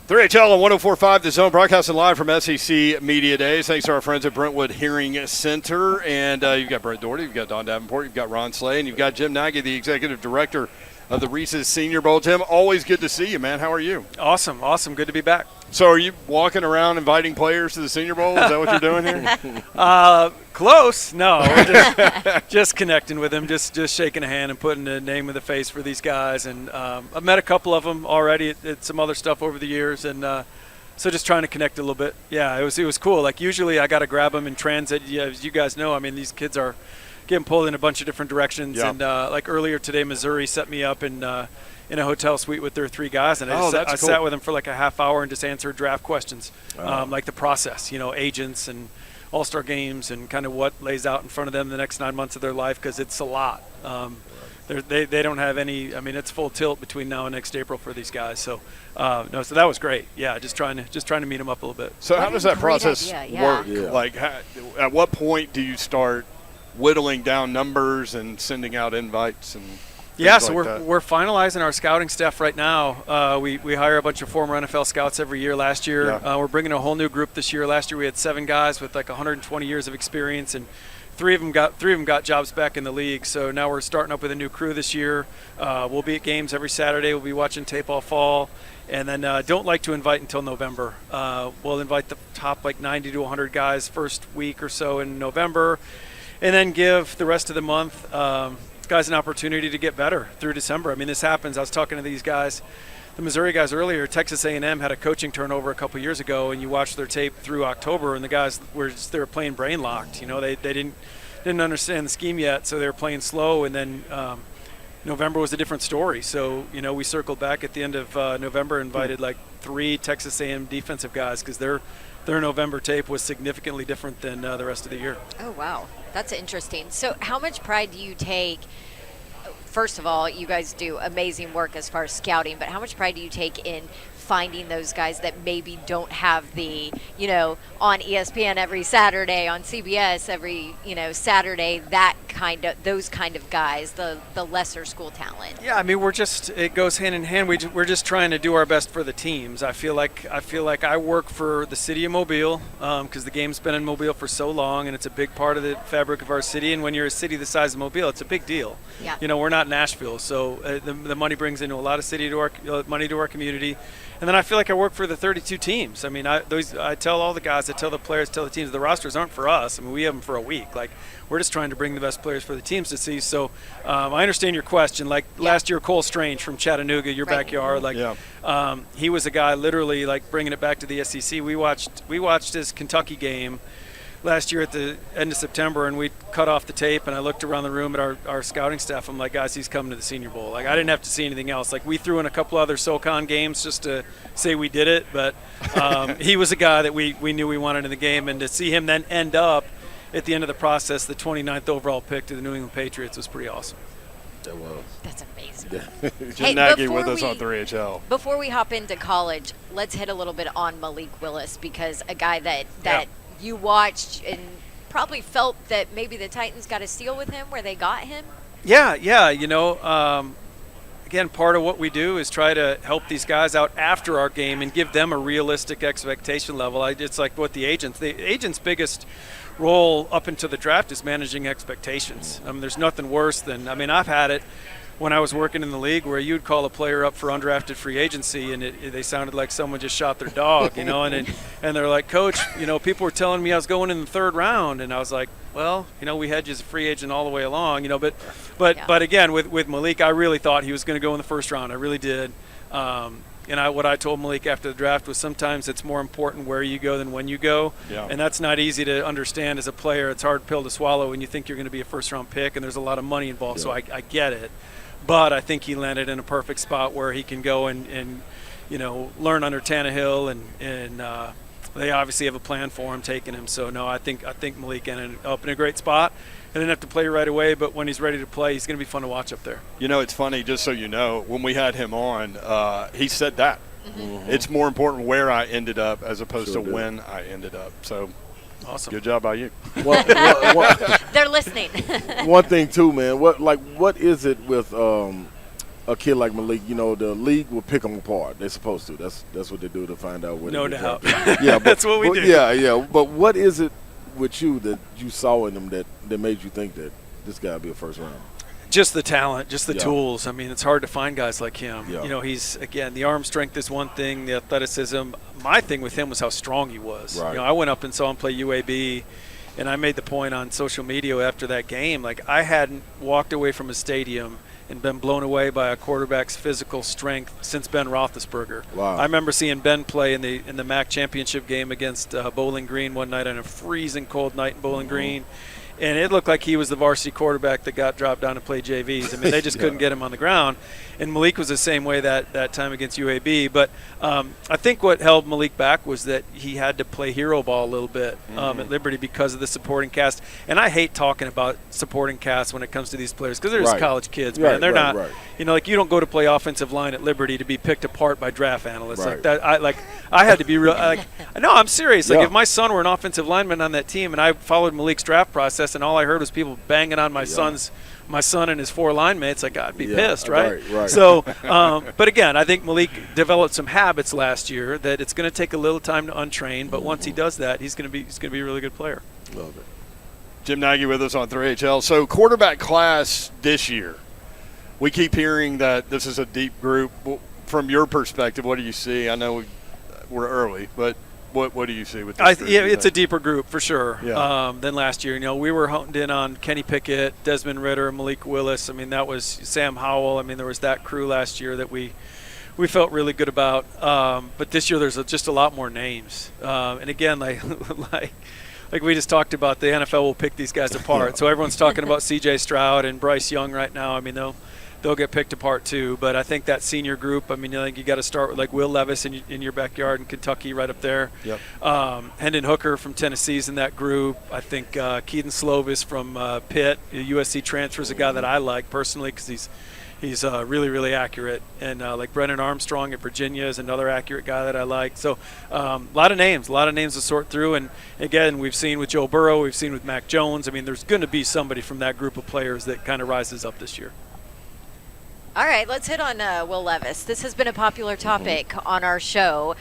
3HL on 104.5 The Zone, broadcasting live from SEC Media Days. Thanks to our friends at Brentwood Hearing Center. And you've got Brett Doherty, you've got Don Davenport, you've got Ron Slay, and you've got Jim Nagy, the executive director of the Reese's Senior Bowl. Jim, always good to see you, man. How are you? Awesome. Good to be back. So are you walking around inviting players to the Senior Bowl? Is that what you're doing here? Close. No, we're just connecting with them, just shaking a hand and putting a name with a face for these guys. And I've met a couple of them already at some other stuff over the years, and so just trying to connect a little bit. Yeah, it was cool. Like usually I got to grab them in transit. Yeah, as you guys know, I mean, these kids are getting pulled in a bunch of different directions. Yeah. And like earlier today, Missouri set me up in a hotel suite with their 3 guys, and I sat with them for like a half hour and just answered draft questions, like the process, agents and all-star games and kind of what lays out in front of them the next 9 months of their life, because it's a lot. They don't have any. I mean, it's full tilt between now and next April for these guys. So so that was great. Yeah, just trying to meet them up a little bit. So how does that process work? Yeah. Like, at what point do you start whittling down numbers and sending out invites and? Yeah, so we're finalizing our scouting staff right now. We hire a bunch of former NFL scouts every year. Last year, we're bringing a whole new group this year. Last year we had 7 guys with like 120 years of experience, and three of them got jobs back in the league. So now we're starting up with a new crew this year. We'll be at games every Saturday. We'll be watching tape all fall, and then don't like to invite until November. We'll invite the top like 90 to 100 guys first week or so in November, and then give the rest of the month guys an opportunity to get better through December. I mean, this happens. I was talking to these guys, the Missouri guys earlier. Texas A&M had a coaching turnover a couple years ago, and you watch their tape through October, and the guys they were playing brain locked. They didn't understand the scheme yet, so they were playing slow. And then November was a different story. So we circled back at the end of November, invited like 3 Texas A&M defensive guys, because their November tape was significantly different than the rest of the year. Oh, wow. That's interesting. So how much pride do you take? First of all, you guys do amazing work as far as scouting, but how much pride do you take in finding those guys that maybe don't have the, on ESPN every Saturday, on CBS every, Saturday, those kind of guys, the lesser school talent? Yeah, I mean, it goes hand in hand. We're just trying to do our best for the teams. I feel like I work for the city of Mobile, because the game's been in Mobile for so long, and it's a big part of the fabric of our city. And when you're a city the size of Mobile, it's a big deal. Yeah. We're not Nashville, so the money brings into a lot of money to our community. And then I feel like I work for the 32 teams. I mean, I tell all the guys, I tell the players, tell the teams, the rosters aren't for us. I mean, we have them for a week. Like, we're just trying to bring the best players for the teams to see. So I understand your question. Like last year, Cole Strange from Chattanooga, your backyard. Like, he was a guy literally like bringing it back to the SEC. We watched his Kentucky game last year at the end of September, and we cut off the tape, and I looked around the room at our scouting staff. I'm like, guys, he's coming to the Senior Bowl. Like, I didn't have to see anything else. Like, we threw in a couple other SoCon games just to say we did it, but he was a guy that we knew we wanted in the game, and to see him then end up at the end of the process, the 29th overall pick to the New England Patriots, was pretty awesome. That was. That's amazing. Jim Nagy with us on 3HL. Before we hop into college, let's hit a little bit on Malik Willis, because a guy that you watched and probably felt that maybe the Titans got a steal with him where they got him. Yeah. Again, part of what we do is try to help these guys out after our game and give them a realistic expectation level. It's like what the agent's biggest role up into the draft is managing expectations. I mean, there's nothing worse than, I've had it when I was working in the league where you'd call a player up for undrafted free agency, and they sounded like someone just shot their dog, and they're like, Coach, people were telling me I was going in the 3rd round, and I was like, well, we had you as a free agent all the way along, but again, with Malik, I really thought he was going to go in the 1st round. I really did. What I told Malik after the draft was sometimes it's more important where you go than when you go, and that's not easy to understand as a player. It's a hard pill to swallow when you think you're going to be a 1st-round pick, and there's a lot of money involved, so I get it. But I think he landed in a perfect spot where he can go and learn under Tannehill, and they obviously have a plan for him, taking him. So, no, I think Malik ended up in a great spot. He didn't have to play right away, but when he's ready to play, he's going to be fun to watch up there. It's funny, just so you know, when we had him on, he said that. Mm-hmm. It's more important where I ended up as opposed to when I ended up. So, awesome. Good job by you. They're listening. One thing too, man. What is it with a kid like Malik, you know, the league will pick them apart. They're supposed to. That's what they do to find out where. No they doubt. Yeah, but, That's what we do. Yeah. But what is it with you that you saw in them that made you think that this guy would be a first round? Just the talent, just the tools. I mean, it's hard to find guys like him. Yeah. You know, he's, again, the arm strength is one thing, the athleticism. My thing with him was how strong he was. Right. You know, I went up and saw him play UAB, and I made the point on social media after that game, like I hadn't walked away from a stadium and been blown away by a quarterback's physical strength since Ben Roethlisberger. Wow. I remember seeing Ben play in the MAC championship game against Bowling Green one night on a freezing cold night in Bowling Green. And it looked like he was the varsity quarterback that got dropped down to play JVs. I mean, they just couldn't get him on the ground. And Malik was the same way that time against UAB. But I think what held Malik back was that he had to play hero ball a little bit at Liberty because of the supporting cast. And I hate talking about supporting cast when it comes to these players because they're just college kids, man. They're not, you know, like you don't go to play offensive line at Liberty to be picked apart by draft analysts like that. I had to be real. No, I'm serious. Like if my son were an offensive lineman on that team and I followed Malik's draft process and all I heard was people banging on my son and his 4 line mates, like I'd be pissed, right? So, but again, I think Malik developed some habits last year that it's going to take a little time to untrain, but once he does that, he's going to be a really good player. Love it. Jim Nagy with us on 3HL. So quarterback class this year, we keep hearing that this is a deep group. From your perspective, what do you see? I know we're early, but what do you see with this group? Yeah, it's a deeper group for sure than last year. You know, we were honed in on Kenny Pickett, Desmond Ridder, Malik Willis. I mean, that was Sam Howell. I mean, there was that crew last year that we felt really good about. But this year there's just a lot more names. And again, like we just talked about, the NFL will pick these guys apart. So everyone's talking about C.J. Stroud and Bryce Young right now. I mean, they'll get picked apart too. But I think that senior group, I mean, I think you got to start with like Will Levis in your backyard in Kentucky right up there. Yep. Hendon Hooker from Tennessee's in that group. I think Keaton Slovis from Pitt, a USC transfer, is a guy that I like personally because he's really, really accurate. And like Brennan Armstrong at Virginia is another accurate guy that I like. So a lot of names to sort through. And again, we've seen with Joe Burrow, we've seen with Mac Jones. I mean, there's going to be somebody from that group of players that kind of rises up this year. All right, let's hit on Will Levis. This has been a popular topic on our show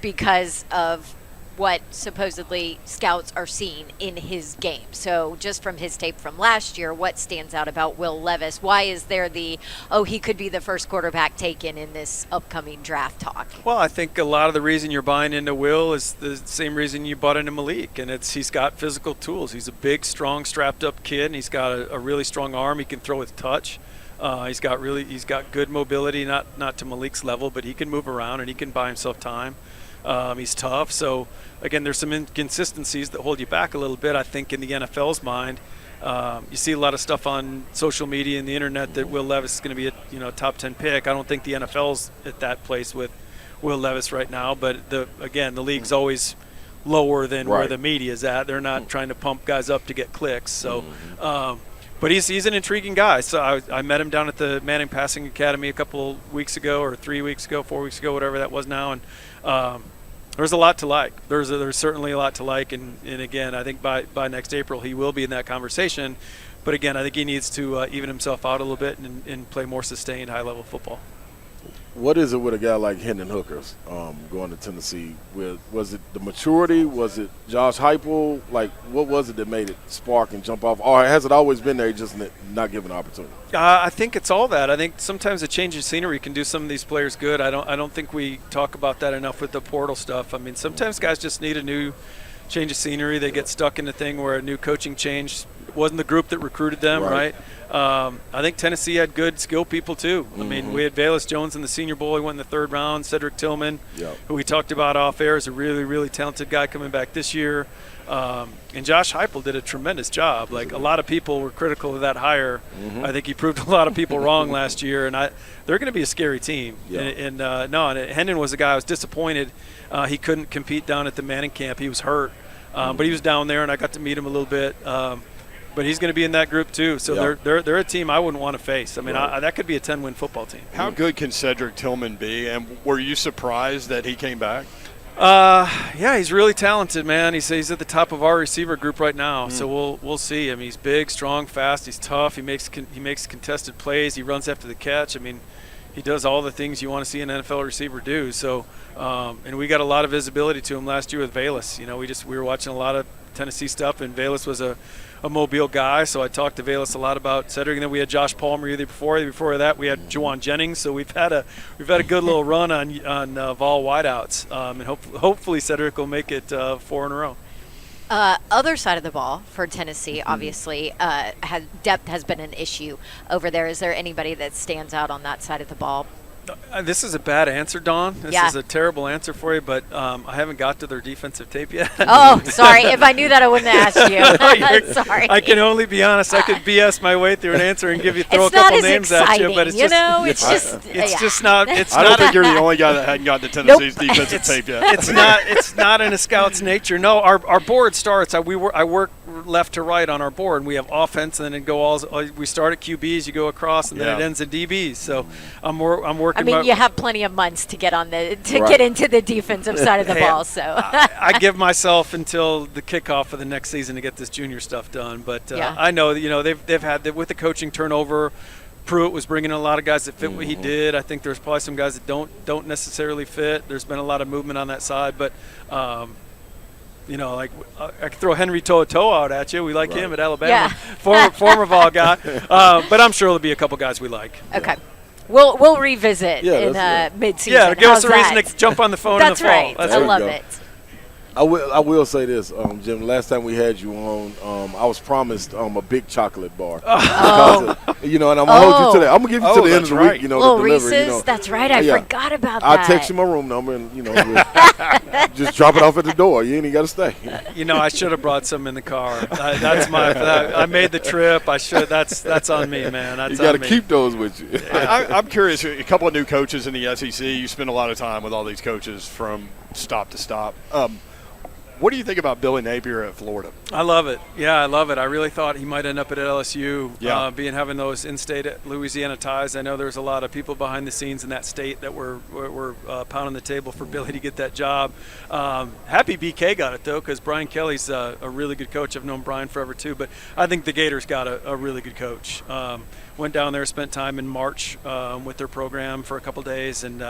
because of what supposedly scouts are seeing in his game. So just from his tape from last year, what stands out about Will Levis? Why is there he could be the first quarterback taken in this upcoming draft talk? Well, I think a lot of the reason you're buying into Will is the same reason you bought into Malik, and he's got physical tools. He's a big, strong, strapped-up kid, and he's got a really strong arm. He can throw with touch. He's got good mobility, not to Malik's level, but he can move around and he can buy himself time. He's tough. So again, there's some inconsistencies that hold you back a little bit. I think in the NFL's mind, you see a lot of stuff on social media and the internet that Will Levis is going to be a top 10 pick. I don't think the NFL's at that place with Will Levis right now. But the league's always lower than where the media's at. They're not trying to pump guys up to get clicks. So. But he's an intriguing guy. So I met him down at the Manning Passing Academy a couple weeks ago, or 3 weeks ago, 4 weeks ago, whatever that was now. And there's a lot to like. There's certainly a lot to like. And again, I think by next April he will be in that conversation. But again, I think he needs to even himself out a little bit and play more sustained, high-level football. What is it with a guy like Hendon Hooker going to Tennessee? Was it the maturity? Was it Josh Heupel? Like, what was it that made it spark and jump off? Or has it always been there, just not given an opportunity? I think it's all that. I think sometimes a change of scenery can do some of these players good. I don't think we talk about that enough with the portal stuff. I mean, sometimes guys just need a new change of scenery. They get stuck in a thing where a new coaching change wasn't the group that recruited them, right? I think Tennessee had good skill people too. I mean, we had Velus Jones in the Senior Bowl. He went in the 3rd round. Cedric Tillman, who we talked about off air, is a really, really talented guy coming back this year. And Josh Heupel did a tremendous job. Like, a lot of people were critical of that hire. I think he proved a lot of people wrong last year, and they're going to be a scary team. And Hendon was a guy I was disappointed he couldn't compete down at the Manning camp. He was hurt, but he was down there, and I got to meet him a little bit. But he's going to be in that group too. So they're a team I wouldn't want to face. I mean, that could be a 10-win football team. How good can Cedric Tillman be? And were you surprised that he came back? Yeah, he's really talented, man. He's at the top of our receiver group right now, so we'll see. I mean, he's big, strong, fast. He's tough. He makes contested plays. He runs after the catch. I mean, he does all the things you want to see an NFL receiver do. So, and we got a lot of visibility to him last year with Velus. You know, we were watching a lot of Tennessee stuff, and Velus was a Mobile guy, so I talked to Velus a lot about Cedric. And then we had Josh Palmer the before that we had Juwan Jennings. So we've had a good little run on Vol wideouts, and hopefully Cedric will make it 4 in a row. Other side of the ball for Tennessee, obviously, depth has been an issue over there. Is there anybody that stands out on that side of the ball? This is a bad answer, Dawn. This Yeah. is a terrible answer for you, but I haven't got to their defensive tape yet. Oh, sorry. If I knew that, I wouldn't have asked you. Sorry. I can only be honest. I could BS my way through an answer and throw a It's couple not as names exciting, at you, but it's you just know. It's just. it's yeah. just not. It's I don't not. think you're the only guy that hadn't gotten to Tennessee's defensive tape yet. It's not in a scout's nature. No, our board starts. I work left to right on our board, and we have offense, and then we start at QBs, you go across, and then it ends at DBs. So I'm working. I mean, you have plenty of months to get get into the defensive side of the ball. So I give myself until the kickoff of the next season to get this junior stuff done. But I know they've had with the coaching turnover. Pruitt was bringing in a lot of guys that fit what he did. I think there's probably some guys that don't necessarily fit. There's been a lot of movement on that side, but. I could throw Henry To'o out at you. We like him at Alabama, former Vol guy. But I'm sure there'll be a couple guys we like. Okay. We'll revisit in mid-season. Yeah, give us a How's reason that? to jump on the phone in the fall. Right. That's I right. love it. I will say this, Jim. Last time we had you on, I was promised a big chocolate bar. Oh. And I'm gonna hold you to that. I'm gonna give you to the end of the week. Little to Reese's. deliver. That's right. I forgot about that. I'll text you my room number and we'll just drop it off at the door. You ain't even gotta stay. I should have brought some in the car. I made the trip. I should. That's on me, man. That's you gotta on me. keep those with you. I'm curious. A couple of new coaches in the SEC. You spend a lot of time with all these coaches from stop to stop. What do you think about Billy Napier at Florida? I love it. Yeah, I love it. I really thought he might end up at LSU, Yeah. having those in-state Louisiana ties. I know there's a lot of people behind the scenes in that state that were pounding the table for Billy to get that job. Happy BK got it, though, because Brian Kelly's a really good coach. I've known Brian forever, too. But I think the Gators got a really good coach. Went down there, spent time in March with their program for a couple days, and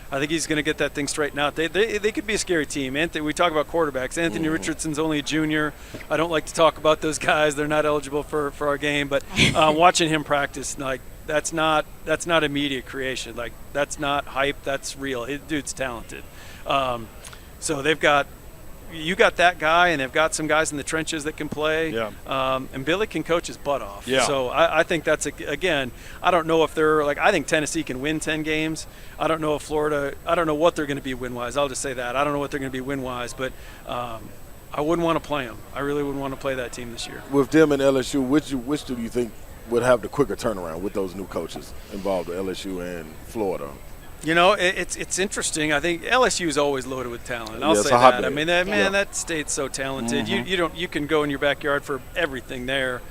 I think he's going to get that thing straightened out. They could be a scary team. We talk about quarterbacks. Anthony Richardson's only a junior. I don't like to talk about those guys. They're not eligible for our game. But watching him practice, that's not immediate creation. That's not hype. That's real. Dude's talented. So you got that guy, and they've got some guys in the trenches that can play. Yeah. And Billy can coach his butt off. Yeah. So I think that's, again, I don't know if they're I think Tennessee can win 10 games. I don't know if Florida, I don't know what they're going to be win-wise. I'll just say that. I don't know what they're going to be win-wise, but I wouldn't want to play them. I really wouldn't want to play that team this year. With them and LSU, which do you think would have the quicker turnaround with those new coaches involved with LSU and Florida? It's interesting. I think LSU is always loaded with talent. I'll say that. I mean, that state's so talented. You can go in your backyard for everything there.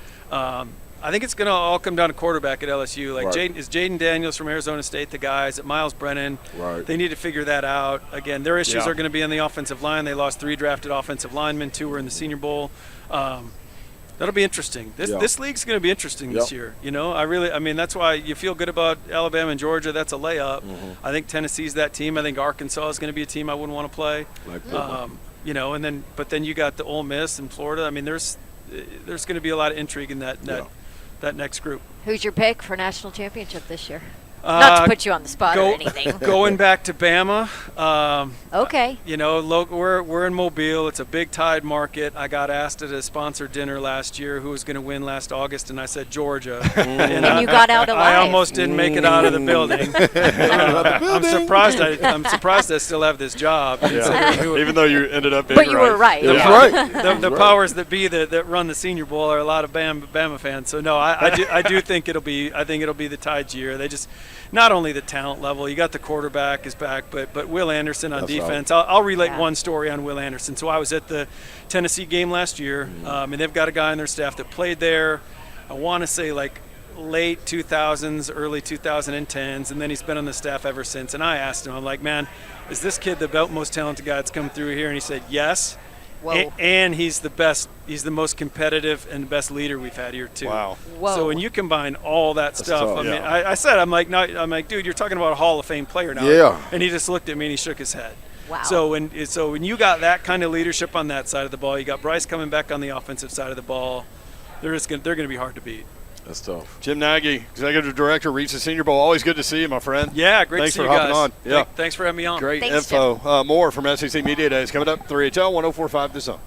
I think it's going to all come down to quarterback at LSU. Is Jaden Daniels from Arizona State the guy? Is it Miles Brennan? Right. They need to figure that out. Again, their issues are going to be on the offensive line. They lost 3 drafted offensive linemen. 2 were in the Senior Bowl. That'll be interesting. This league's going to be interesting this year. That's why you feel good about Alabama and Georgia. That's a layup. I think Tennessee's that team. I think Arkansas is going to be a team I wouldn't want to play. But then you got the Ole Miss and Florida. I mean, there's going to be a lot of intrigue in that next group. Who's your pick for national championship this year? Not to put you on the spot or anything. Going back to Bama. Okay. We're in Mobile. It's a big Tide market. I got asked at a sponsored dinner last year who was going to win last August, and I said Georgia. And you got out alive. I almost didn't make it out of the building. I'm surprised I still have this job. Even though you ended up being But you were right. That's right. The powers that be that run the Senior Bowl are a lot of Bama fans. So no, I do think it'll be the Tide's year. They just not only the talent level, you got the quarterback is back, but Will Anderson on defense. Right. I'll relate one story on Will Anderson. So I was at the Tennessee game last year, and they've got a guy on their staff that played there. I want to say late 2000s, early 2010s, and then he's been on the staff ever since. And I asked him, I'm like, man, is this kid the most talented guy that's come through here? And he said, yes. Whoa. And he's the best. He's the most competitive and the best leader we've had here too. Wow. Whoa. So when you combine all that stuff, tough. I mean, Yeah. I said, I'm like, dude, you're talking about a Hall of Fame player now. Yeah. And he just looked at me and he shook his head. Wow. So when you got that kind of leadership on that side of the ball, you got Bryce coming back on the offensive side of the ball. They're going to be hard to beat. That's tough. Jim Nagy, Executive Director, reached the Senior Bowl. Always good to see you, my friend. Yeah, great Thanks to see for you hopping guys. on. Yeah. Thanks for having me on. Great Thanks, info. More from SEC Media Days coming up. 3HL 104.5 The Zone.